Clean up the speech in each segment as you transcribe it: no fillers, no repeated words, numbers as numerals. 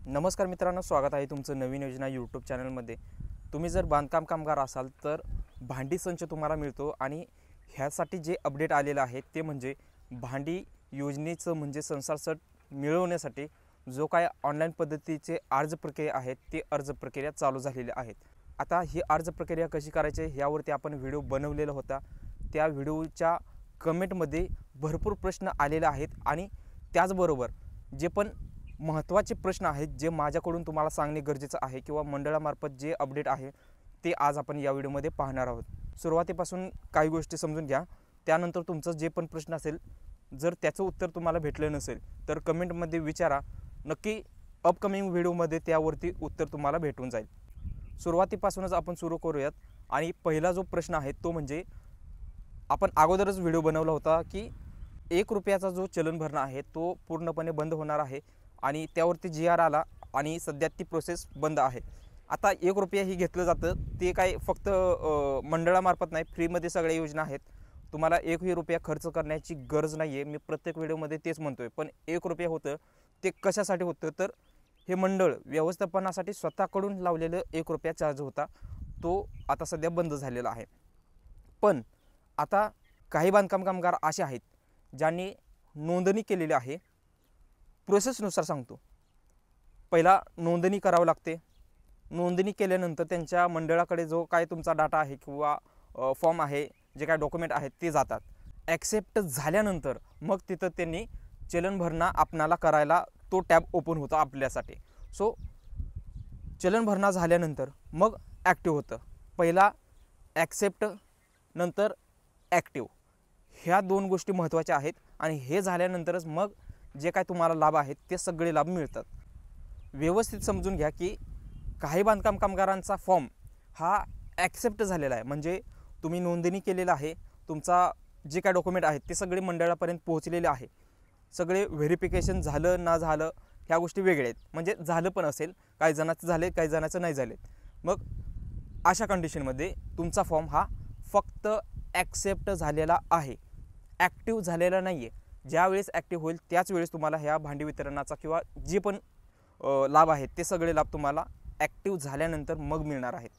नमस्कार मित्रांनो, स्वागत आहे तुमचं नवीन योजना यूट्यूब चॅनलमध्ये। तुम्ही जर बांधकाम कामगार असाल तर भांडी संच तुम्हाला मिळतो आणि ह्यासाठी जे अपडेट आलेलं आहे ते म्हणजे भांडी योजनेचं म्हणजे संसार सेट मिळवण्यासाठी जो काय ऑनलाईन पद्धतीचे अर्ज प्रक्रिया आहेत ते अर्ज प्रक्रिया चालू झालेले आहेत। आता ही अर्ज प्रक्रिया कशी करायची यावरती आपण व्हिडिओ बनवलेला होता। त्या व्हिडिओच्या कमेंटमध्ये भरपूर प्रश्न आलेले आहेत आणि त्याचबरोबर जे पण महत्त्वाचे प्रश्न आहेत जे माझ्याकडून तुम्हाला सांगणे गरजेचं आहे किंवा मंडळामार्फत जे अपडेट आहे ते आज आपण या व्हिडिओमध्ये पाहणार आहोत। सुरुवातीपासून काही गोष्टी समजून घ्या, त्यानंतर तुमचं जे पण प्रश्न असेल जर त्याचं उत्तर तुम्हाला भेटलं नसेल तर कमेंटमध्ये विचारा, नक्की अपकमिंग व्हिडिओमध्ये त्यावरती उत्तर तुम्हाला भेटून जाईल। सुरुवातीपासूनच आपण सुरू करूयात आणि पहिला जो प्रश्न आहे तो म्हणजे आपण अगोदरच व्हिडिओ बनवला होता की 1 रुपयाचा जो चलन भरणा आहे तो पूर्णपणे बंद होणार आहे आणि त्यावरती GR आला आणि सध्या ती प्रोसेस बंद आहे। आता 1 रुपया ही घेतलं जातं ते काय फक्त मंडळामार्फत नाही, फ्रीमध्ये सगळ्या योजना आहेत। तुम्हाला 1 रुपया खर्च करण्याची गरज नाही आहे, मी प्रत्येक व्हिडिओमध्ये तेच म्हणतोय। पण 1 रुपया होतं ते कशासाठी होतं तर हे मंडळ व्यवस्थापनासाठी स्वतःकडून लावलेलं 1 रुपया चार्ज होता, तो आता सध्या बंद झालेला आहे। पण आता काही बांधकाम कामगार असे आहेत ज्यांनी नोंदणी केलेली आहे। प्रोसेसनुसार सांगतो, पहिला नोंदणी करावी लागते। नोंदणी केल्यानंतर त्यांच्या मंडळाकडे जो काय तुमचा डाटा आहे किंवा फॉर्म आहे, जे काय डॉक्युमेंट आहेत ते जातात। ॲक्सेप्ट झाल्यानंतर मग तिथं त्यांनी चलन भरणा आपणाला करायला तो टॅब ओपन होतो आपल्यासाठी। सो चलन भरणा झाल्यानंतर मग ॲक्टिव्ह होतं। पहिला ॲक्सेप्ट नंतर ॲक्टिव्ह, ह्या 2 गोष्टी महत्त्वाच्या आहेत आणि हे झाल्यानंतरच मग जे काय तुम्हाला लाभ आहेत ते सगळे लाभ मिळतात। व्यवस्थित समजून घ्या की काही बांधकाम कामगारांचा फॉर्म हा ॲक्सेप्ट झालेला आहे, म्हणजे तुम्ही नोंदणी केलेलं आहे, तुमचा जे काय डॉक्युमेंट आहेत ते सगळे मंडळापर्यंत पोहोचलेले आहे। सगळे व्हेरिफिकेशन झालं ना झालं ह्या गोष्टी वेगळ्या आहेत, म्हणजे झालं पण असेल, काही जणांचं झाले काही जणांचं नाही झाले। मग अशा कंडिशनमध्ये तुमचा फॉर्म हा फक्त ॲक्सेप्ट झालेला आहे, ॲक्टिव्ह झालेला नाही आहे। ज्यावेळेस ॲक्टिव्ह होईल त्याच वेळेस तुम्हाला ह्या भांडी वितरणाचा किंवा जे पण लाभ आहेत ते सगळे लाभ तुम्हाला ॲक्टिव्ह झाल्यानंतर मग मिळणार आहेत।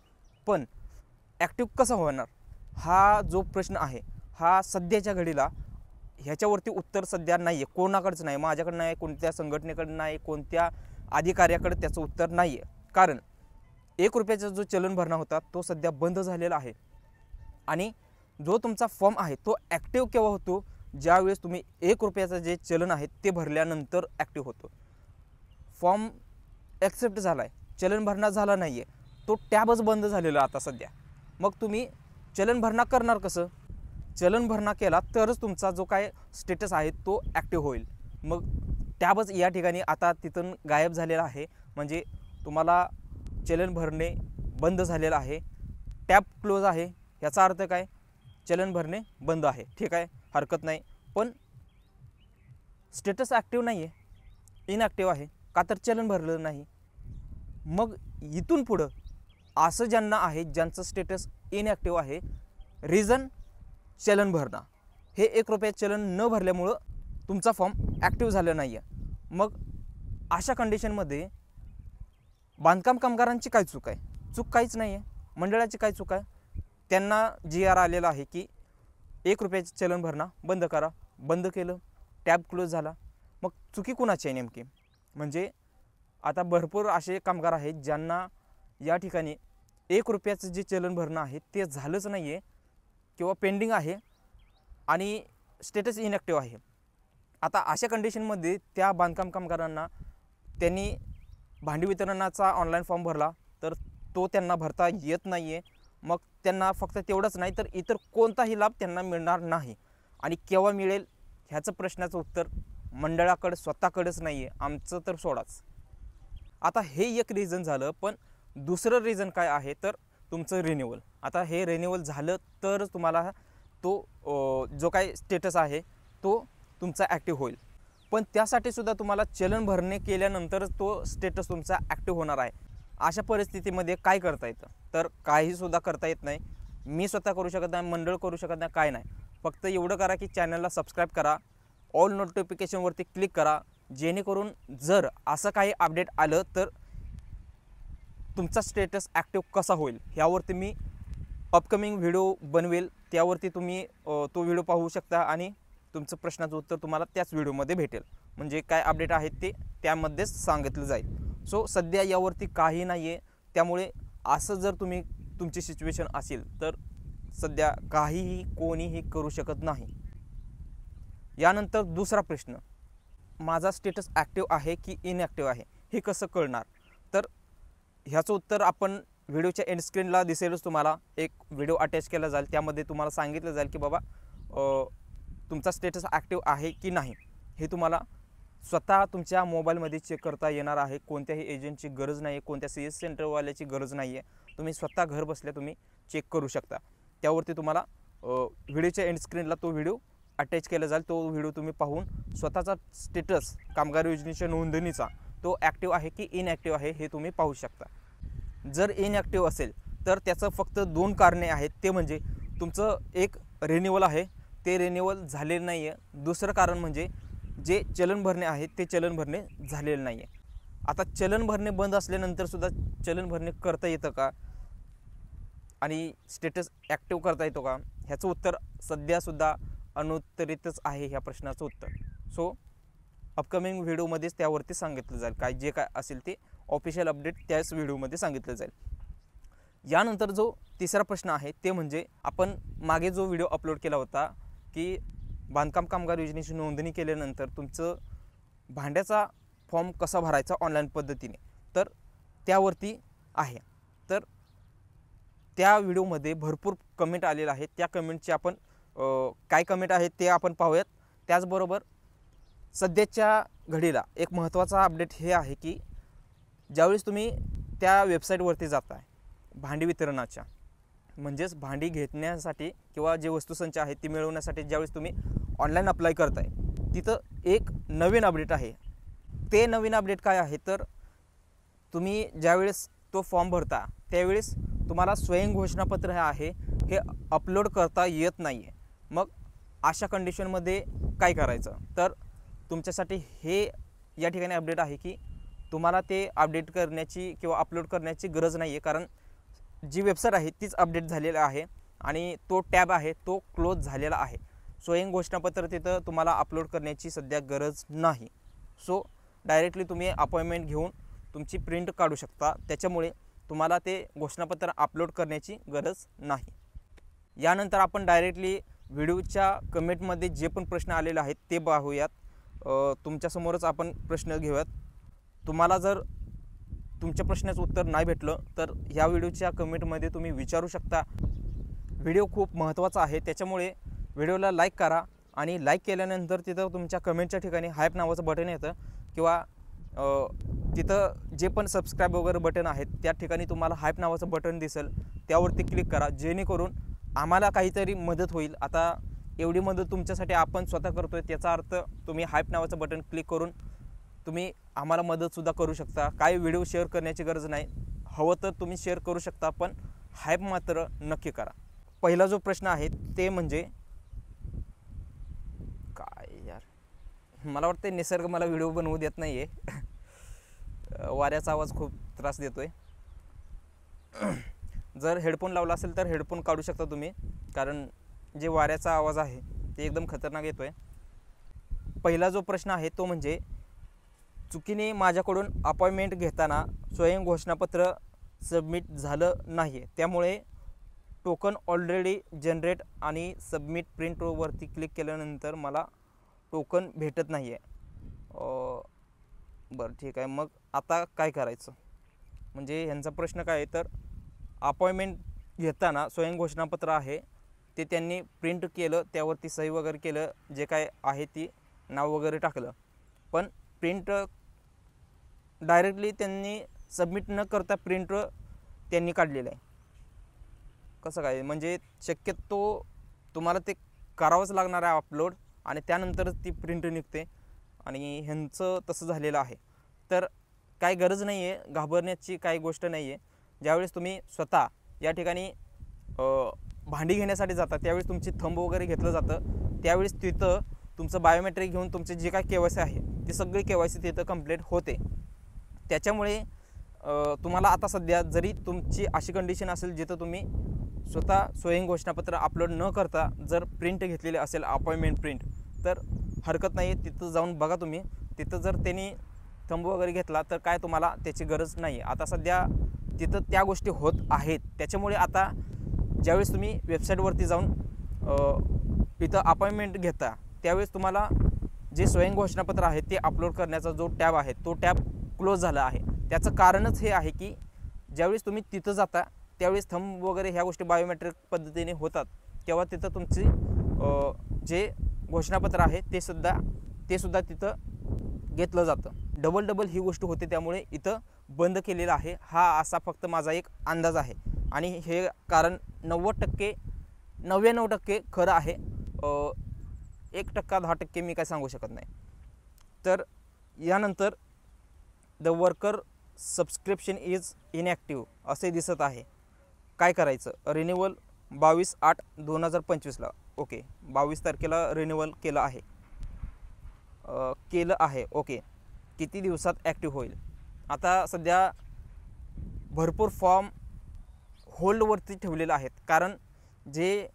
पण ॲक्टिव्ह कसं होणार हा जो प्रश्न आहे हा सध्याच्या घडीला ह्याच्यावरती उत्तर सध्या नाही आहे, कोणाकडंच नाही, माझ्याकडं नाही, कोणत्या संघटनेकडं नाही, कोणत्या अधिकाऱ्याकडे त्याचं उत्तर नाही आहे। कारण 1 रुपयाचा जो चलन भरणा होता तो सध्या बंद झालेला आहे आणि जो तुमचा फॉर्म आहे तो ॲक्टिव्ह केव्हा होतो, ज्यावेळेस तुम्ही 1 रुपयाचं जे चलन आहे ते भरल्यानंतर ॲक्टिव्ह होतो। फॉर्म ॲक्सेप्ट झाला आहे, चलन भरणा झाला नाही आहे, तो टॅबच बंद झालेला आता सध्या। मग तुम्ही चलन भरणा करणार कसं? चलन भरणा केला तरच तुमचा जो काय स्टेटस आहे तो ॲक्टिव्ह होईल। मग टॅबच या ठिकाणी आता तिथून गायब झालेला आहे, म्हणजे तुम्हाला चलन भरणे बंद झालेलं आहे, टॅब क्लोज आहे। याचा अर्थ काय? चलन भरणे बंद आहे, ठीक आहे, हरकत नाही। पण स्टेटस ॲक्टिव्ह नाही आहे, इनॲक्टिव्ह आहे, का तर चलन भरलं नाही। मग इथून पुढं असं ज्यांना आहे ज्यांचं स्टेटस इनॲक्टिव्ह आहे, रिझन चलन भरणा, हे 1 रुपया चलन न भरल्यामुळं तुमचा फॉर्म ॲक्टिव्ह झालं नाही आहे। मग अशा कंडिशनमध्ये बांधकाम कामगारांची काय चूक आहे? चूक काहीच नाही आहे, मंडळाची काय चूक आहे? त्यांना GR आलेला आहे की 1 रुपयाचे चलन भरणा बंद करा, बंद केलं, टॅब क्लोज झाला। मग चुकी कुणाची आहे नेमकी? म्हणजे आता भरपूर असे कामगार आहेत ज्यांना या ठिकाणी 1 रुपयाचं जे चलन भरणं आहे ते झालंच नाही आहे किंवा पेंडिंग आहे आणि स्टेटस इनॲक्टिव्ह आहे। आता अशा कंडिशनमध्ये त्या बांधकाम कामगारांना त्यांनी भांडी वितरणाचा ऑनलाईन फॉर्म भरला तर तो त्यांना भरता येत नाही आहे। मग त्यांना फक्त तेवढंच नाही तर इतर कोणताही लाभ त्यांना मिळणार नाही आणि केव्हा मिळेल ह्याचं प्रश्नाचं उत्तर मंडळाकडे स्वतःकडेच नाही आहे, आमचं तर सोडाच। आता हे एक रिझन झालं, पण दुसरं रिझन काय आहे तर तुमचं रिन्युअल। आता हे रिन्युअल झालं तरच तुम्हाला तो जो काय स्टेटस आहे तो तुमचा ॲक्टिव्ह होईल। पण त्यासाठी सुद्धा तुम्हाला चलन भरणे केल्यानंतरच तो स्टेटस तुमचा ॲक्टिव्ह होणार आहे। अशा परिस्थितीमध्ये काय करता येतं तर काहीसुद्धा करता येत नाही, मी स्वतः करू शकत नाही, मंडळ करू शकत नाही, काय नाही। फक्त एवढं करा की चॅनलला सबस्क्राईब करा, ऑल नोटिफिकेशनवरती क्लिक करा, जेणेकरून जर असं काही अपडेट आलं तर तुमचा स्टेटस ॲक्टिव्ह कसा होईल यावरती मी अपकमिंग व्हिडिओ बनवेल, त्यावरती तुम्ही तो व्हिडिओ पाहू शकता आणि तुमचं प्रश्नाचं उत्तर तुम्हाला त्याच व्हिडिओमध्ये भेटेल. म्हणजे काय अपडेट आहेत ते त्यामध्येच सांगितलं जाईल. सो सध्या यावरती काही नाही आहे, त्यामुळे असं जर तुमची सिच्युएशन असेल तर सध्या काहीही कोणीही करू शकत नाही. यानंतर दुसरा प्रश्न, माझा स्टेटस ॲक्टिव्ह आहे की इनॲक्टिव्ह आहे हे कसं कळणार? तर ह्याचं उत्तर आपण व्हिडिओच्या एंड स्क्रीनला दिसेलच, तुम्हाला एक व्हिडिओ अटॅच केला जाईल, त्यामध्ये तुम्हाला सांगितलं जाईल की बाबा तुमचा स्टेटस ॲक्टिव्ह आहे की नाही हे तुम्हाला स्वतः तुमच्या मोबाईलमध्ये चेक करता येणार आहे. कोणत्याही एजंटची गरज नाही आहे, कोणत्या CS सेंटरवाल्याची गरज नाही आहे. तुम्ही स्वतः घर बसल्या तुम्ही चेक करू शकता. त्यावरती तुम्हाला व्हिडिओच्या एंड स्क्रीनला तो व्हिडिओ अटॅच केला जाईल. तो व्हिडिओ तुम्ही पाहून स्वतःचा स्टेटस कामगार योजनेच्या नोंदणीचा तो ॲक्टिव्ह आहे की इनॲक्टिव्ह आहे हे तुम्ही पाहू शकता. जर इनॲक्टिव्ह असेल तर त्याचं फक्त 2 कारणे आहेत. ते म्हणजे तुमचं एक रिन्युअल आहे, ते रिन्युअल झालेलं नाही आहे. दुसरं कारण म्हणजे जे चलन भरणे आहे ते चलन भरणे झालेलं नाही आहे. आता चलन भरणे बंद असल्यानंतरसुद्धा चलन भरणे करता येतं का आणि स्टेटस ॲक्टिव्ह करता येतो का, ह्याचं उत्तर सध्यासुद्धा अनुत्तरितच आहे ह्या प्रश्नाचं उत्तर. सो अपकमिंग व्हिडिओमध्येच त्यावरती सांगितलं जाईल, काय जे काय असेल ते ऑफिशियल अपडेट त्याच व्हिडिओमध्ये सांगितलं जाईल. यानंतर जो तिसरा प्रश्न आहे ते म्हणजे आपण मागे जो व्हिडिओ अपलोड केला होता की बांधकाम कामगार योजनेची नोंदणी केल्यानंतर तुमचं भाड्याचा फॉर्म कसा भरायचा ऑनलाईन पद्धतीने, तर त्यावरती आहे. तर त्या व्हिडिओमध्ये भरपूर कमेंट आलेलं आहे. त्या कमेंटचे आपण काय कमेंट आहेत ते आपण पाहूयात. त्याचबरोबर सध्याच्या घडीला एक महत्त्वाचा अपडेट हे आहे की ज्यावेळेस तुम्ही त्या वेबसाईटवरती जाताय भांडी वितरणाच्या, म्हणजेच भांडी घेण्यासाठी किंवा जे वस्तुसंच आहेत ती मिळवण्यासाठी ज्यावेळेस तुम्ही ऑनलाईन अप्लाय करताय, तिथं एक नवीन अपडेट आहे. ते नवीन अपडेट काय आहे तर तुम्ही ज्यावेळेस तो फॉर्म भरता त्यावेळेस तुम्हाला स्वयं घोषणापत्र आहे हे अपलोड करता येत नाही आहे. मग अशा कंडिशनमध्ये काय करायचं, तर तुमच्यासाठी हे या ठिकाणी अपडेट आहे की तुम्हाला ते अपडेट करण्याची किंवा अपलोड करण्याची गरज नाही आहे, कारण जी वेबसाईट आहे तीच अपडेट झालेला आहे आणि तो टॅब आहे तो क्लोज झालेला आहे. स्वयं घोषणापत्र तिथं तुम्हाला अपलोड करण्याची सध्या गरज नाही. सो डायरेक्टली तुम्ही अपॉइंटमेंट घेऊन तुमची प्रिंट काढू शकता, त्याच्यामुळे तुम्हाला ते घोषणापत्र अपलोड करण्याची गरज नाही. यानंतर आपण डायरेक्टली व्हिडिओच्या कमेंटमध्ये जे पण प्रश्न आलेले आहेत ते पाहूयात. तुमच्यासमोरच आपण प्रश्न घेऊयात. तुम्हाला जर तुमच्या प्रश्नाचं उत्तर नाही भेटलं तर ह्या व्हिडिओच्या कमेंटमध्ये तुम्ही विचारू शकता. व्हिडिओ खूप महत्त्वाचा आहे, त्याच्यामुळे व्हिडिओला लाईक करा आणि लाईक केल्यानंतर तिथं तुमच्या कमेंटच्या ठिकाणी हायप नावाचं बटन येतं किंवा तिथं जे पण सबस्क्राईब वगैरे बटन आहेत त्या ठिकाणी तुम्हाला हायप नावाचं बटन दिसेल, त्यावरती क्लिक करा, जेणेकरून आम्हाला काहीतरी मदत होईल. आता एवढी मदत तुमच्यासाठी आपण स्वतः करतो आहे, त्याचा अर्थ तुम्ही हायप नावाचं बटन क्लिक करून तुम्ही आम्हाला मदतसुद्धा करू शकता. काही व्हिडिओ शेअर करण्याची गरज नाही, हवं तर तुम्ही शेअर करू शकता, पण हायप मात्र नक्की करा. पहिला जो प्रश्न आहे ते म्हणजे काय यार, मला वाटतं निसर्ग मला व्हिडिओ बनवू देत नाही आहे. वाऱ्याचा आवाज खूप त्रास देतो आहे. जर हेडफोन लावला असेल तर हेडफोन काढू शकता तुम्ही, कारण जे वाऱ्याचा आवाज आहे ते एकदम खतरनाक येतो आहे. पहिला जो प्रश्न आहे तो म्हणजे चुकीने माझ्याकडून अपॉइंटमेंट घेताना स्वयं घोषणापत्र सबमिट झालं नाही आहे, त्यामुळे टोकन ऑलरेडी जनरेट आणि सबमिट प्रिंटवरती क्लिक केल्यानंतर मला टोकन भेटत नाही आहे. बरं ठीक आहे, मग आता काय करायचं? म्हणजे ह्यांचा प्रश्न काय आहे तर अपॉइंटमेंट घेताना स्वयं घोषणापत्र आहे ते त्यांनी प्रिंट केलं, त्यावरती सही वगैरे केलं, जे काय आहे ती नाव वगैरे टाकलं, पण प्रिंट डायरेक्टली त्यांनी सबमिट न करता प्रिंट त्यांनी काढलेलं आहे. कसं काय? म्हणजे शक्यतो तुम्हाला ते करावंच लागणार आहे अपलोड आणि त्यानंतरच ती प्रिंट निघते आणि ह्यांचं तसं झालेलं आहे. तर काय गरज नाही आहे, घाबरण्याची काही गोष्ट नाही आहे. ज्यावेळेस तुम्ही स्वतः या ठिकाणी भांडी घेण्यासाठी जाता त्यावेळेस तुमची थंब वगैरे घेतलं जातं, त्यावेळेस तिथं तुमचं बायोमेट्रिक घेऊन तुमचे जे काय KYC आहे ते ती सगळी KYC तिथं कंप्लीट होते. त्याच्यामुळे तुम्हाला आता सध्या जरी तुमची अशी कंडिशन असेल जिथं तुम्ही स्वतः स्वयं घोषणापत्र अपलोड न करता जर प्रिंट घेतलेली असेल अपॉइंटमेंट प्रिंट, तर हरकत नाही, तिथं जाऊन बघा तुम्ही. तिथं जर त्यांनी थंब वगैरे घेतला तर काय तुम्हाला त्याची गरज नाही. आता सध्या तिथं त्या गोष्टी होत आहेत. त्याच्यामुळे आता ज्यावेळेस तुम्ही वेबसाईटवरती जाऊन इथं अपॉइंटमेंट घेता त्यावेळेस तुम्हाला जे स्वयं घोषणापत्र आहे ते अपलोड करण्याचा जो टॅब आहे तो टॅब क्लोज झाला आहे. त्याचं कारणच हे आहे की ज्यावेळेस तुम्ही तिथं जाता त्यावेळेस थंब वगैरे ह्या गोष्टी बायोमेट्रिक पद्धतीने होतात, तेव्हा तिथं तुमची जे घोषणापत्र आहे ते सुद्धा तिथं घेतलं जातं. डबल ही गोष्ट होते. त्यामुळे इथं बंद केलेलं आहे. हा असा फक्त माझा एक अंदाज आहे आणि हे कारण 99% खरं आहे. 1% 10% मी काय सांगू शकत नाही. तर यानंतर the worker subscription is inactive असे दिसत आहे. काय करायचं? रिन्युअल 22/8/2025ला ओके 22 तारखेला रिन्युअल केलं आहे. ओके, किती दिवसात ॲक्टिव्ह होईल? आता सध्या भरपूर फॉर्म होल्डवरती ठेवलेले आहेत, कारण जे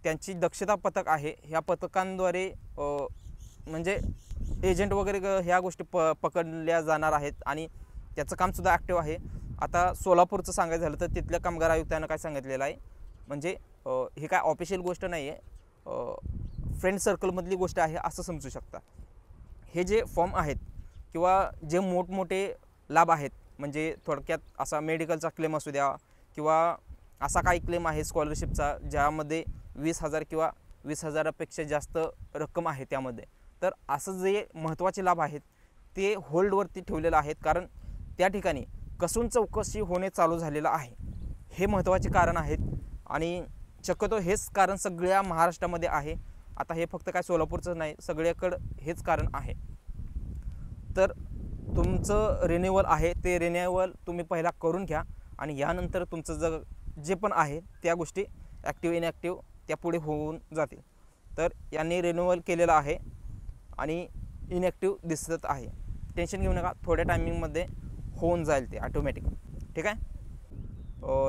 त्यांची दक्षता पथक आहे ह्या पथकांद्वारे म्हणजे एजंट वगैरे ह्या गोष्टी पकडल्या जाणार आहेत आणि त्याचं कामसुद्धा ॲक्टिव्ह आहे. आता सोलापूरचं सांगायचं झालं तर तिथल्या कामगार आयुक्तानं काय सांगितलेलं आहे, म्हणजे हे काय ऑफिशियल गोष्ट नाही आहे, फ्रेंड सर्कलमधली गोष्ट आहे असं समजू शकता. हे जे फॉर्म आहेत किंवा जे मोठमोठे लाभ आहेत, म्हणजे थोडक्यात असा मेडिकलचा क्लेम असू द्या किंवा असा काही क्लेम आहे स्कॉलरशिपचा ज्यामध्ये 20,000 किंवा 20,000पेक्षा जास्त रक्कम आहे त्यामध्ये, तर असं जे महत्त्वाचे लाभ आहेत ते होल्डवरती ठेवलेलं आहेत. कारण त्या ठिकाणी कसून चौकशी होणे चालू झालेलं आहे. हे महत्त्वाचे कारण आहेत आणि शक्यतो हेच कारण सगळ्या महाराष्ट्रामध्ये आहे. आता हे फक्त काय सोलापूरचं नाही, सगळ्याकडं हेच कारण आहे. तर तुमचं रिन्युअल आहे ते रिन्युअल तुम्ही पहिला करून घ्या आणि यानंतर तुमचं जे पण आहे त्या गोष्टी ॲक्टिव्ह इनॲक्टिव्ह त्या पुढे होऊन जातील. तर यांनी रिन्युअल केलेलं आहे आणि इनॲक्टिव्ह दिसत आहे. टेन्शन घेऊ नका, थोड्या टायमिंगमध्ये होऊन जाईल ते ऑटोमॅटिक. ठीक आहे.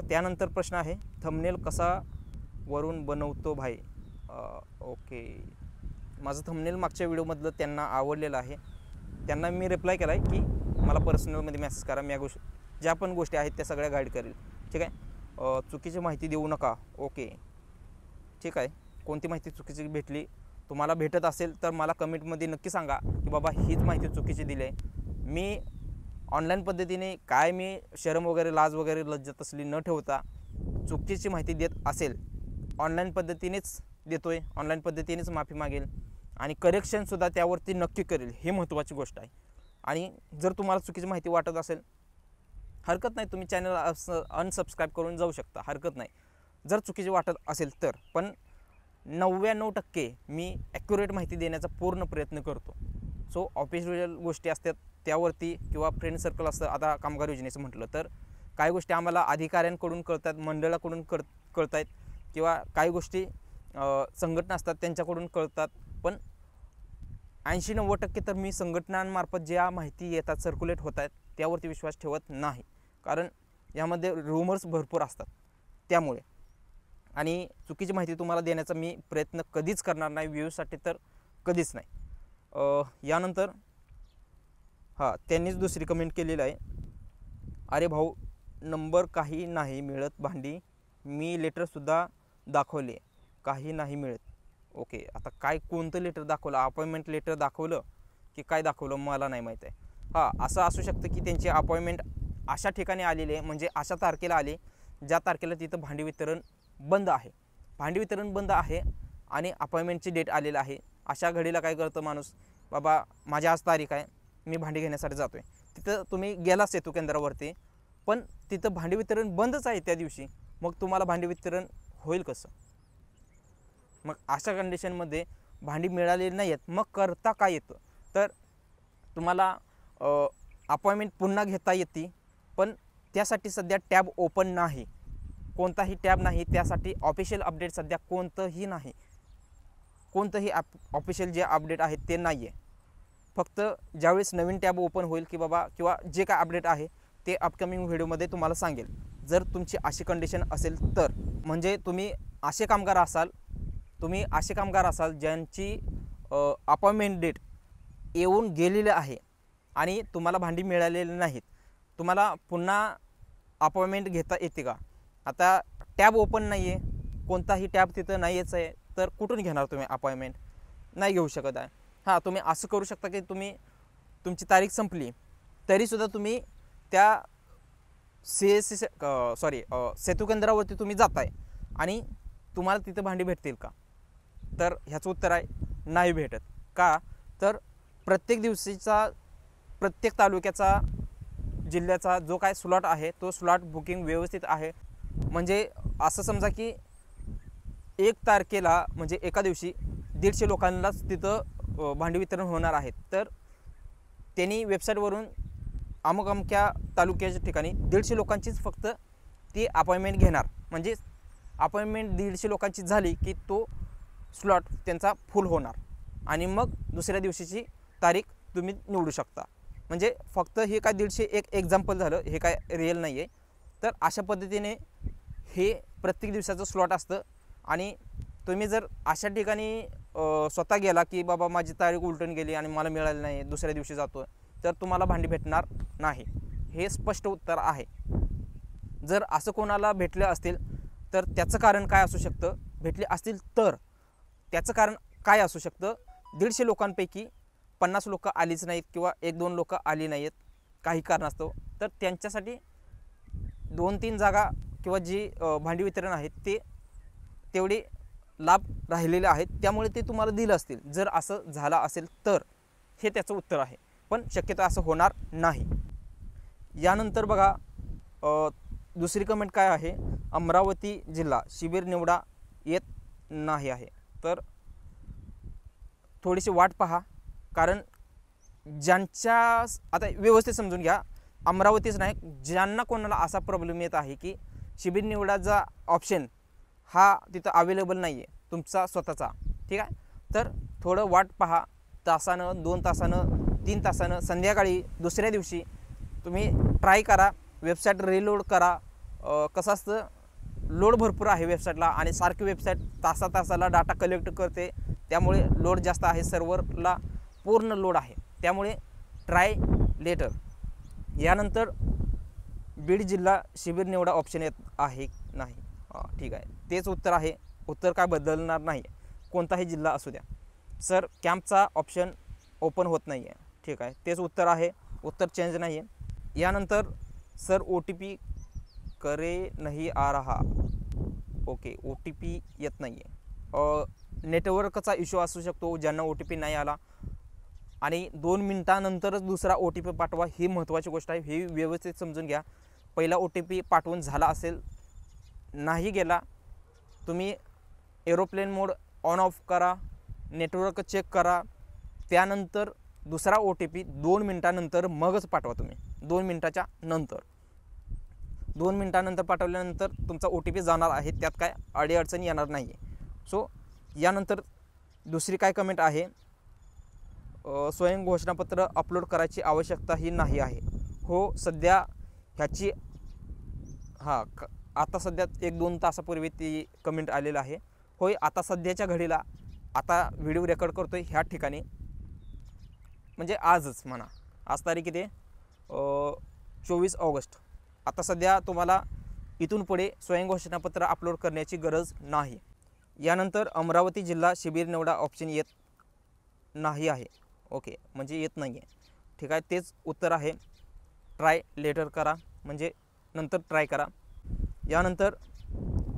त्यानंतर प्रश्न आहे, थंबनेल कसा वरून बनवतो भाई? ओके, माझं थंबनेल मागच्या व्हिडिओमधलं त्यांना आवडलेलं आहे. त्यांना मी रिप्लाय केला आहे की मला पर्सनलमध्ये मेसेज करा, मी ज्या पण गोष्टी आहेत त्या सगळ्या गाईड करेल. ठीक आहे. चुकीची माहिती देऊ नका. ओके, ठीक आहे. कोणती माहिती चुकीची भेटली तुम्हाला भेटत असेल तर मला कमेंटमध्ये नक्की सांगा की बाबा हीच माहिती चुकीची दिली आहे. मी ऑनलाईन पद्धतीने काय मी शरम वगैरे लाज वगैरे लज्जत असली न ठेवता चुकीची माहिती देत असेल ऑनलाईन पद्धतीनेच देतो आहे, ऑनलाईन पद्धतीनेच माफी मागेल आणि करेक्शनसुद्धा त्यावरती नक्की करेल. ही महत्त्वाची गोष्ट आहे. आणि जर तुम्हाला चुकीची माहिती वाटत असेल हरकत नाही, तुम्ही चॅनल अनसबस्क्राईब करून जाऊ शकता, हरकत नाही जर चुकीची वाटत असेल तर. पण 99% मी ॲक्युरेट माहिती देण्याचा पूर्ण प्रयत्न करतो. सो ऑफिशियल गोष्टी असतात त्यावरती किंवा फ्रेंड सर्कल असतं. आता कामगार योजनेचं म्हटलं तर काही गोष्टी आम्हाला अधिकाऱ्यांकडून कळतात, मंडळाकडून कळत आहेत किंवा काही गोष्टी संघटना असतात त्यांच्याकडून कळतात. पण 80-90% तर मी संघटनांमार्फत ज्या माहिती येतात सर्क्युलेट होत आहेत त्यावरती विश्वास ठेवत नाही, कारण यामध्ये रूमर्स भरपूर असतात. त्यामुळे आणि चुकीची माहिती तुम्हाला देण्याचा मी प्रयत्न कधीच करणार नाही, व्ह्यूसाठी तर कधीच नाही. यानंतर त्यांनीच दुसरी कमेंट केलेली आहे, अरे भाऊ नंबर काही नाही मिळत भांडी, मी लेटरसुद्धा दाखवले काही नाही मिळत. ओके, आता काय कोणतं लेटर दाखवलं? अपॉइंटमेंट लेटर दाखवलं की काय दाखवलं मला नाही माहीत आहे. असं असू शकतं की त्यांची अपॉइंटमेंट अशा ठिकाणी आलेली आहे, म्हणजे अशा तारखेला आली ज्या तारखेला तिथं भांडी वितरण बंद आहे. भांडी वितरण बंद आहे आणि अपॉइंटमेंटची डेट आलेली आहे. अशा घडीला काय करतं माणूस, बाबा माझी आज तारीख आहे, मी भांडी घेण्यासाठी जातो आहे. तिथं तुम्ही गेलाच सेतू केंद्रावरती, पण तिथं भांडी वितरण बंदच आहे त्या दिवशी, मग तुम्हाला भांडी वितरण होईल कसं? मग अशा कंडिशनमध्ये भांडी मिळालेली नाही आहेत, मग करता काय येतं? तर तुम्हाला अपॉइंटमेंट पुन्हा घेता येते, पण त्यासाठी सध्या टॅब ओपन नाही, कोणताही टॅब नाही. त्यासाठी ऑफिशियल अपडेट सध्या कोणतंही नाही, कोणतंही ऑफिशियल जे अपडेट आहेत ते नाही आहे. फक्त ज्यावेळेस नवीन टॅब ओपन होईल की बाबा किंवा जे काय अपडेट आहे ते अपकमिंग व्हिडिओमध्ये तुम्हाला सांगेल. जर तुमची अशी कंडिशन असेल तर, म्हणजे तुम्ही असे कामगार असाल ज्यांची अपॉइंटमेंट डेट येऊन गेलेली आहे आणि तुम्हाला भांडी मिळालेली नाहीत, तुम्हाला पुन्हा अपॉइंटमेंट घेता येते का? आता टॅब ओपन नाही आहे, कोणताही टॅब तिथं नाहीच आहे, तर कुठून घेणार तुम्ही अपॉइंटमेंट? नाही घेऊ शकत आहे. हां, तुम्ही असं करू शकता की तुमची तारीख संपली तरीसुद्धा तुम्ही त्या सेतू केंद्रावरती तुम्ही जाताय आणि तुम्हाला तिथं भांडी भेटतील का? तर ह्याचं उत्तर आहे नाही भेटत. का? तर प्रत्येक दिवशीचा, प्रत्येक तालुक्याचा, जिल्ह्याचा जो काय स्लॉट आहे तो स्लॉट बुकिंग व्यवस्थित आहे. म्हणजे असं समजा की 1 तारखेला म्हणजे एका दिवशी 150 लोकांनाच तिथं भांडी वितरण होणार आहेत. तर त्यांनी वेबसाईटवरून अमुक-अमक्या तालुक्याच्या ठिकाणी 150 लोकांचीच फक्त ती अपॉइंटमेंट घेणार. म्हणजे अपॉइंटमेंट 150 लोकांची झाली की तो स्लॉट त्यांचा फुल होणार आणि मग दुसऱ्या दिवशीची तारीख तुम्ही निवडू शकता. म्हणजे फक्त हे काय 150 एक एक्झाम्पल झालं, हे काय रिअल नाही आहे. तर अशा पद्धतीने हे प्रत्येक दिवसाचं स्लॉट असतं आणि तुम्ही जर अशा ठिकाणी स्वतः गेला की बाबा माझी तारीख उलटून गेली आणि मला मिळाली नाही, दुसऱ्या दिवशी जातो, तर तुम्हाला भांडी भेटणार नाही. हे स्पष्ट उत्तर आहे. जर असं कोणाला भेटलं असतील तर त्याचं कारण काय असू शकतं? भेटले असतील तर त्याचं कारण काय असू शकतं? 150 लोकांपैकी 50 लोकं आलीच नाहीत किंवा 1-2 लोकं आली नाही आहेत काही कारणास्तव, तर त्यांच्यासाठी 2-3 जागा किंवा जी भांडी वितरण आहेत ते तेवढे लाभ राहिलेले आहेत, त्यामुळे ते तुम्हाला दिलं असतील. जर असं झालं असेल तर हे त्याचं उत्तर आहे. पण शक्यतो असं होणार नाही. यानंतर बघा दुसरी कमेंट काय आहे? अमरावती जिल्हा शिबिर निवडा येत नाही आहे. तर थोडीशी वाट पहा, कारण ज्यांच्या, आता व्यवस्थित समजून घ्या, अमरावतीच नाही, ज्यांना कोणाला असा प्रॉब्लेम येत आहे की शिबिर निवडाचा ऑप्शन हा तिथं अवेलेबल नाही आहे तुमचा स्वतःचा, ठीक आहे, तर थोडं वाट पहा. तासानं, 2 तासानं, 3 तासानं, संध्याकाळी दुसऱ्या दिवशी तुम्ही ट्राय करा, वेबसाईट रिलोड करा. कसं असतं, लोड भरपूर आहे वेबसाईटला आणि सारखी वेबसाईट तासाला डाटा कलेक्ट करते, त्यामुळे लोड जास्त आहे, सर्व्हरला पूर्ण लोड आहे, त्यामुळे ट्राय लेटर. यानंतर बीड जिल्हा शिबिर निवडा ऑप्शन येत आहे नाही. ठीक आहे, तेच उत्तर आहे. उत्तर काय बदलणार नाही, कोणताही जिल्हा असू द्या. सर कॅम्पचा ऑप्शन ओपन होत नाही आहे. ठीक आहे, तेच उत्तर आहे, उत्तर चेंज नाही आहे. यानंतर सर OTP करे नाही आ रहा. ओके, OTP येत नाही आहे. नेटवर्कचा इश्यू असू शकतो, ज्यांना OTP नाही आला आणि 2 मिनिटानंतरच दुसरा OTP पाठवा, ही महत्त्वाची गोष्ट आहे. ही व्यवस्थित समजून घ्या. पहिला OTP पाठवून झाला असेल, नाही गेला, तुम्ही एरोप्लेन मोड ऑन ऑफ करा, नेटवर्क चेक करा, त्यानंतर दुसरा OTP 2 मिनिटानंतर मगच पाठवा. तुम्ही 2 मिनिटाच्या नंतर, 2 मिनिटानंतर पाठवल्यानंतर तुमचा OTP जाणार आहे, त्यात काय अडीअडचणी येणार नाही आहे. सो यानंतर दुसरी काय कमेंट आहे? स्वयं घोषणापत्र अपलोड करायची आवश्यकता ही नाही आहे. हो, सध्या ह्याची आता सध्या 1-2 तासापूर्वी ती कमेंट आलेलं आहे. होय, आता सध्याच्या घडीला, आता व्हिडिओ रेकॉर्ड करतो आहे ह्या ठिकाणी, म्हणजे आजच म्हणा, आज तारीख किती आहे? 24 ऑगस्ट. आता सध्या तुम्हाला इथून पुढे स्वयं घोषणापत्र अपलोड करण्याची गरज नाही. यानंतर अमरावती जिल्हा शिबिर निवडा ऑप्शन येत नाही आहे. ओके, म्हणजे येत नाही आहे. ठीक आहे, तेच उत्तर आहे. ट्राय लेटर करा, म्हणजे नंतर ट्राय करा. यानंतर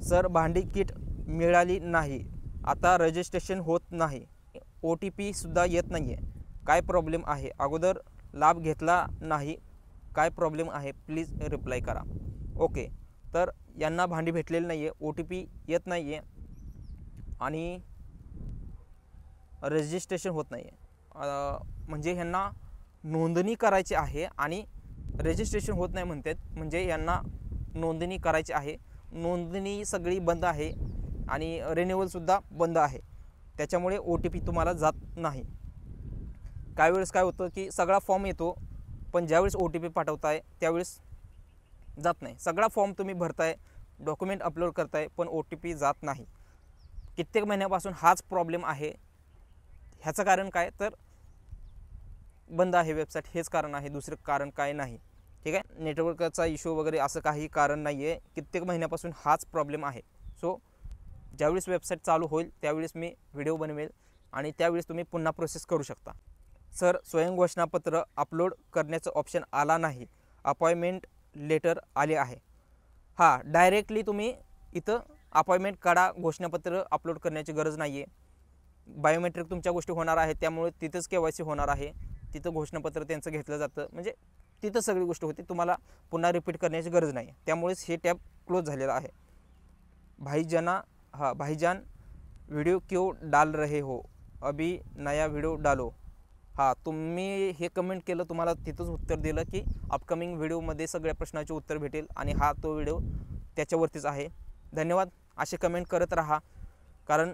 सर भांडी किट मिळाली नाही, आता रजिस्ट्रेशन होत नाही, OTP सुद्धा येत नाही आहे, काय प्रॉब्लेम आहे? अगोदर लाभ घेतला नाही, काय प्रॉब्लेम आहे? प्लीज रिप्लाय करा. ओके, तर यांना भांडी भेटलेली नाही आहे, OTP येत नाही आहे आणि रजिस्ट्रेशन होत नाही आहे. म्हणजे यांना नोंदणी करायची आहे आणि रजिस्ट्रेशन होत नाही म्हणतात, म्हणजे यांना नोंदणी करायची आहे. नोंदणी सगळी बंद आहे आणि रिन्युअलसुद्धा बंद आहे, त्याच्यामुळे OTP तुम्हाला जात नाही. काही वेळेस काय होतं की सगळा फॉर्म येतो, पण ज्यावेळेस OTP पाठवताय त्यावेळेस जात नाही. सगळा फॉर्म तुम्ही भरताय, डॉक्युमेंट अपलोड करताय, पण OTP जात नाही. कित्येक महिन्यापासून हाच प्रॉब्लेम आहे. ह्याचं कारण काय तर बंद आहे वेबसाईट, हेच कारण आहे, दुसरं कारण काय नाही. ठीक आहे, नेटवर्कचा इश्यू वगैरे असं काही कारण नाही आहे. कित्येक महिन्यापासून हाच प्रॉब्लेम आहे. सो ज्यावेळेस वेबसाईट चालू होईल त्यावेळेस मी व्हिडिओ बनवेल आणि त्यावेळेस तुम्ही पुन्हा प्रोसेस करू शकता. सर, स्वयंघोषणापत्र अपलोड करण्याचं ऑप्शन आला नाही, अपॉइंटमेंट लेटर आले आहे. हां, डायरेक्टली तुम्ही इथं अपॉइंटमेंट काढा, घोषणापत्र अपलोड करण्याची गरज नाही आहे. बायोमेट्रिक तुमच्या गोष्टी होणार आहे, त्यामुळे तिथंच KYC होणार आहे, तिथं घोषणापत्र त्यांचं घेतलं जातं, म्हणजे तिथं सगळी गोष्ट होती. तुम्हाला पुन्हा रिपीट करण्याची गरज नाही. त्यामुळेच हे टॅब क्लोज झालेलं आहे. भाईजान व्हिडिओ क्यों डाल रहे हो, अभी नया व्हिडिओ डालो. हां, तुम्ही हे कमेंट केलं, तुम्हाला तिथंच उत्तर दिलं की अपकमिंग व्हिडिओमध्ये सगळ्या प्रश्नाचे उत्तर भेटेल आणि हा तो व्हिडिओ त्याच्यावरतीच आहे. धन्यवाद. असे कमेंट करत राहा, कारण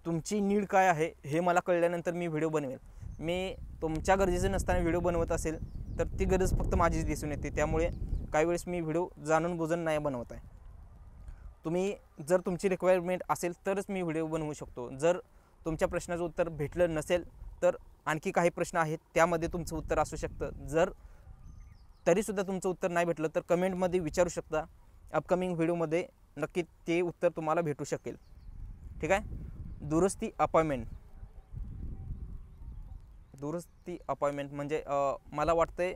तुमची नीड काय आहे हे मला कळल्यानंतर मी व्हिडिओ बनवेल. मी तुमच्या गरजेचं नसताना व्हिडिओ बनवत असेल तर ती गरज फक्त माझीच दिसून येते. त्यामुळे काही वेळेस मी व्हिडिओ जाणून बुजून नाही बनवत आहे. तुम्ही जर तुमची रिक्वायरमेंट असेल तरच मी व्हिडिओ बनवू शकतो. जर तुमच्या प्रश्नाचं उत्तर भेटलं नसेल तर आणखी काही प्रश्न आहेत, त्यामध्ये तुमचं उत्तर असू शकतं. जर तरीसुद्धा तुमचं उत्तर नाही भेटलं तर कमेंटमध्ये विचारू शकता. अपकमिंग व्हिडिओमध्ये नक्की ते उत्तर तुम्हाला भेटू शकेल. ठीक आहे. दुरुस्ती अपॉइंटमेंट म्हणजे मला वाटतंय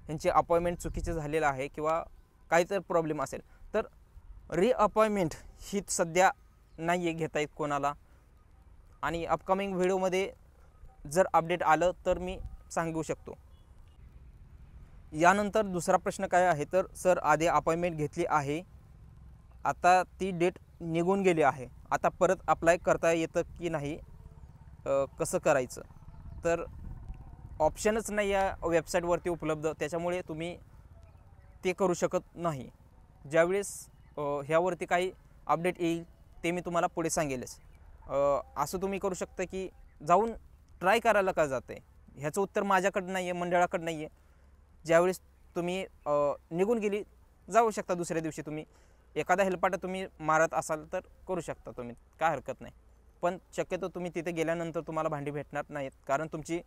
यांची अपॉइंटमेंट चुकीचे झालेलं आहे किंवा काहीतरी प्रॉब्लेम असेल तर रिअपॉइंटमेंट ही सध्या नाही आहे घेता येत कोणाला. आणि अपकमिंग व्हिडिओमध्ये जर अपडेट आलं तर मी सांगू शकतो. यानंतर दुसरा प्रश्न काय आहे तर सर, आधी अपॉइंटमेंट घेतली आहे, आता ती डेट निघून गेली आहे, आता परत अप्लाय करता येतं की नाही, कसं करायचं. तर ऑप्शनच नाही या वेबसाईटवरती उपलब्ध, त्याच्यामुळे तुम्ही ते करू शकत नाही. ज्यावेळेस ह्यावरती काही अपडेट येईल ते मी तुम्हाला पुढे सांगेलच. असं तुम्ही करू शकता की जाऊन ट्राय करायला का जाते, ह्याचं उत्तर माझ्याकडं नाही आहे, मंडळाकडं नाही आहे. ज्यावेळेस तुम्ही निघून गेली जाऊ शकता, दुसऱ्या दिवशी तुम्ही एखादा हेल्पाटा तुम्ही मारत असाल तर करू शकता तुम्ही, काय हरकत नाही. पण शक्यतो तुम्ही तिथे गेल्यानंतर तुम्हाला भांडी भेटणार नाहीत, कारण तुमची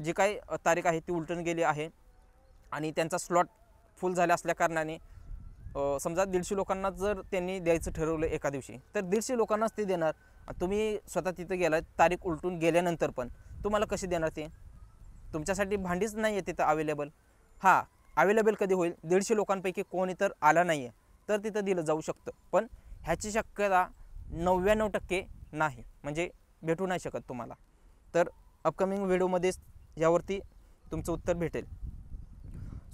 जी काही तारीख आहे ती उलटून गेली आहे आणि त्यांचा स्लॉट फुल झाला असल्या कारणाने समजा 150 लोकांना जर त्यांनी द्यायचं ठरवलं एका दिवशी तर 150 लोकांनाच ते देणार. तुम्ही स्वतः तिथं गेला, तारीख उलटून गेल्यानंतर पण तुम्हाला कशी देणार ते, तुमच्यासाठी भांडीच नाही आहे तिथं अवेलेबल. हां, अवेलेबल कधी होईल, 150 लोकांपैकी कोणी तर आला नाही आहे तर तिथं दिलं जाऊ शकतं, पण ह्याची शक्यता 99% नाही, म्हणजे भेटू नाही शकत तुम्हाला. तर अपकमिंग व्हिडिओमध्ये यावरती तुमचं उत्तर भेटेल.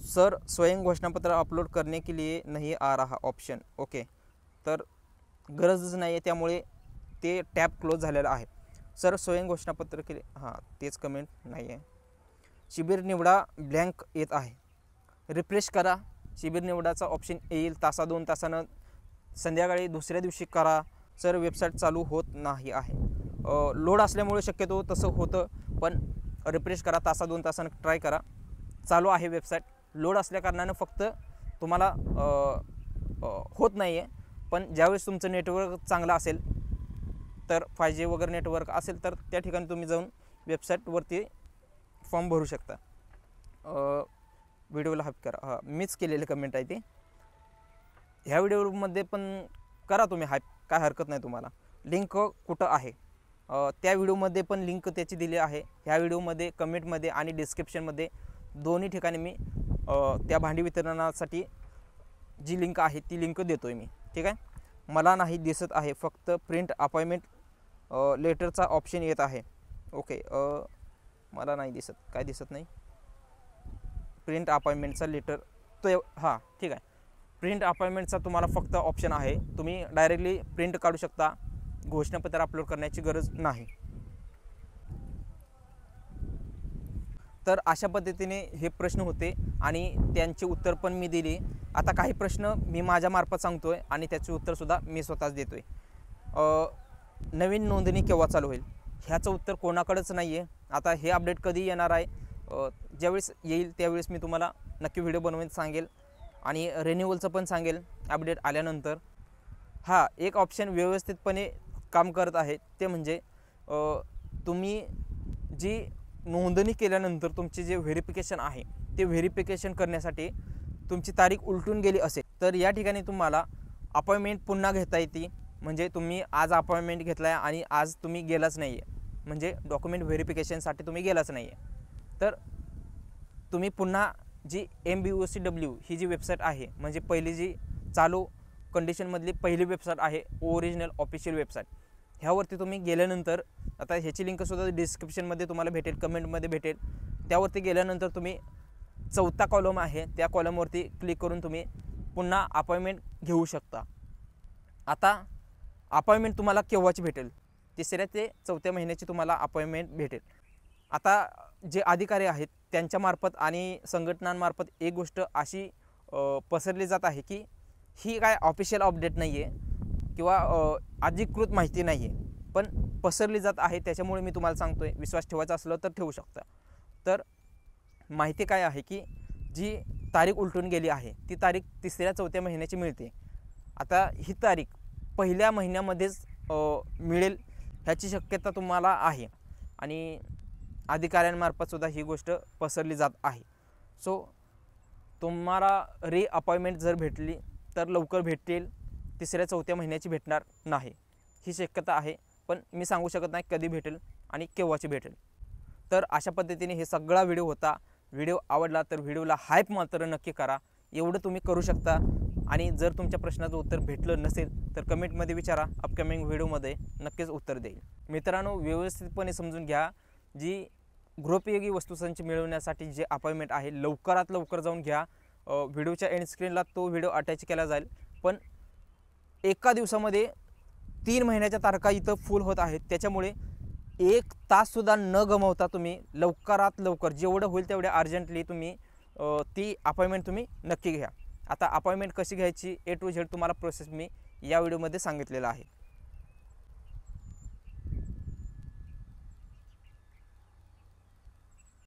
सर, स्वयं घोषणापत्र अपलोड करने के लिए नहीं आ रहा ऑप्शन. ओके, तर गरजच नाही आहे, त्यामुळे ते टॅब क्लोज झालेलं आहे. सर, स्वयं घोषणापत्र केले, हां तेच कमेंट नाही आहे. शिबिर निवडा ब्लँक येत आहे, रिफ्रेश करा, शिबिर निवडाचा ऑप्शन येईल. 1-2 तासानं संध्याकाळी दुसऱ्या दिवशी करा. सर, वेबसाईट चालू होत नाही आहे, लोड असल्यामुळे शक्यतो तसं होतं, पण रिफ्रेश करा, 1-2 तासानं ट्राय करा. चालू आहे वेबसाईट, लोड असल्याकारणानं फक्त तुम्हाला होत नाही आहे. पण ज्यावेळेस तुमचं नेटवर्क चांगलं असेल तर 5G वगैरे नेटवर्क असेल तर त्या ठिकाणी तुम्ही जाऊन वेबसाईटवरती फॉर्म भरू शकता. व्हिडिओला हाईप करा, हां मीच केलेले कमेंट आहे ते. ह्या व्हिडिओमध्ये पण करा तुम्ही हाईप, काय हरकत नाही तुम्हाला. लिंक कुठं आहे त्या व्हिडिओमध्ये पण लिंक त्याची दिली आहे. ह्या व्हिडिओमध्ये कमेंटमध्ये आणि डिस्क्रिप्शनमध्ये दोन्ही ठिकाणी मी त्या भांडी वितरणासाठी जी लिंक आहे ती लिंक देतो आहे मी. ठीक आहे. मला नाही दिसत आहे, फक्त प्रिंट अपॉइंटमेंट लेटरचा ऑप्शन येत आहे. ओके, मला नाही दिसत, काय दिसत नाही. प्रिंट अपॉइंटमेंटचा लेटर तो, हां ठीक आहे. प्रिंट अपॉइंटमेंटचा तुम्हाला फक्त ऑप्शन आहे, तुम्ही डायरेक्टली प्रिंट काढू शकता, घोषणापत्र अपलोड करण्याची गरज नाही. तर अशा पद्धतीने हे प्रश्न होते आणि त्यांचे उत्तर पण मी दिली. आता काही प्रश्न मी माझ्यामार्फत सांगतो आहे आणि त्याचे उत्तरसुद्धा मी स्वतःच देतो आहे. नवीन नोंदणी केव्हा चालू होईल ह्याचं उत्तर कोणाकडेच नाही आहे. आता हे अपडेट कधी येणार आहे, ज्यावेळेस येईल त्यावेळेस मी तुम्हाला नक्की व्हिडिओ बनवून सांगेल आणि रिन्यूअलचं पण सांगेल अपडेट आल्यानंतर. हा एक ऑप्शन व्यवस्थितपणे काम करत आहे, ते म्हणजे तुम्ही जी नोंदणी केल्यानंतर तुमचे जे व्हेरिफिकेशन आहे ते व्हेरिफिकेशन करण्यासाठी तुमची तारीख उलटून गेली असेल तर या ठिकाणी तुम्हाला अपॉइंटमेंट पुन्हा घेता येते. म्हणजे तुम्ही आज अपॉइंटमेंट घेतला आहे आणि आज तुम्ही गेलाच नाही आहे, म्हणजे डॉक्युमेंट व्हेरिफिकेशनसाठी तुम्ही गेलाच नाही आहे, तर तुम्ही पुन्हा जी MBOCW ही जी वेबसाईट आहे, म्हणजे पहिली जी चालू कंडिशनमधली पहिली वेबसाईट आहे ओरिजिनल ऑफिशियल वेबसाईट, ह्यावरती तुम्ही गेल्यानंतर, आता ह्याची लिंकसुद्धा डिस्क्रिप्शनमध्ये तुम्हाला भेटेल, कमेंटमध्ये भेटेल, त्यावरती गेल्यानंतर तुम्ही चौथा कॉलम आहे त्या कॉलमवरती क्लिक करून तुम्ही पुन्हा अपॉइंटमेंट घेऊ शकता. आता अपॉइंटमेंट तुम्हाला केव्हाची भेटेल, 3ऱ्या ते 4थ्या महिन्याची तुम्हाला अपॉइंटमेंट भेटेल. आता जे अधिकारी आहेत त्यांच्यामार्फत आणि संघटनांमार्फत एक गोष्ट अशी पसरली जात आहे की ही काय ऑफिशियल अपडेट नाही आहे किंवा अधिकृत माहिती नाही आहे, पण पसरली जात आहे. त्याच्यामुळे मी तुम्हाला सांगतो आहे, विश्वास ठेवायचा असलं तर ठेवू शकता. तर माहिती काय आहे की जी तारीख उलटून गेली आहे ती तारीख 3ऱ्या 4थ्या महिन्याची मिळते. आता ही तारीख पहिल्या महिन्यामध्येच मिळेल ह्याची शक्यता तुम्हाला आहे आणि अधिकाऱ्यांमार्फतसुद्धा ही गोष्ट पसरली जात आहे. सो तुम्हाला अपॉइंटमेंट जर भेटली तर लवकर भेटेल, 3ऱ्या 4थ्या महिन्याची भेटणार नाही ही शक्यता आहे, पण मी सांगू शकत नाही कधी भेटेल आणि केव्हाची भेटेल. तर अशा पद्धतीने हे सगळा व्हिडिओ होता. व्हिडिओ आवडला तर व्हिडिओला हाईप मात्र नक्की करा, एवढं तुम्ही करू शकता. आणि जर तुमच्या प्रश्नाचं उत्तर भेटलं नसेल तर कमेंटमध्ये विचारा, अपकमिंग व्हिडिओमध्ये नक्कीच उत्तर देईल. मित्रांनो, व्यवस्थितपणे समजून घ्या, जी गृहोपयोगी वस्तूसंच मिळवण्यासाठी जे अपॉइंटमेंट आहे लवकरात लवकर जाऊन घ्या. व्हिडिओच्या एंड स्क्रीनला तो व्हिडिओ अटॅच केला जाईल, पण एका दिवसामध्ये 3 महिन्याच्या तारखा इथं फुल होत आहेत. त्याच्यामुळे 1 ताससुद्धा न गमावता तुम्ही लवकरात लवकर जेवढं होईल तेवढ्या अर्जंटली तुम्ही ती अपॉइंटमेंट तुम्ही नक्की घ्या. आता अपॉइंटमेंट कशी घ्यायची A to Z तुम्हाला प्रोसेस मी या व्हिडिओमध्ये सांगितलेलं आहे.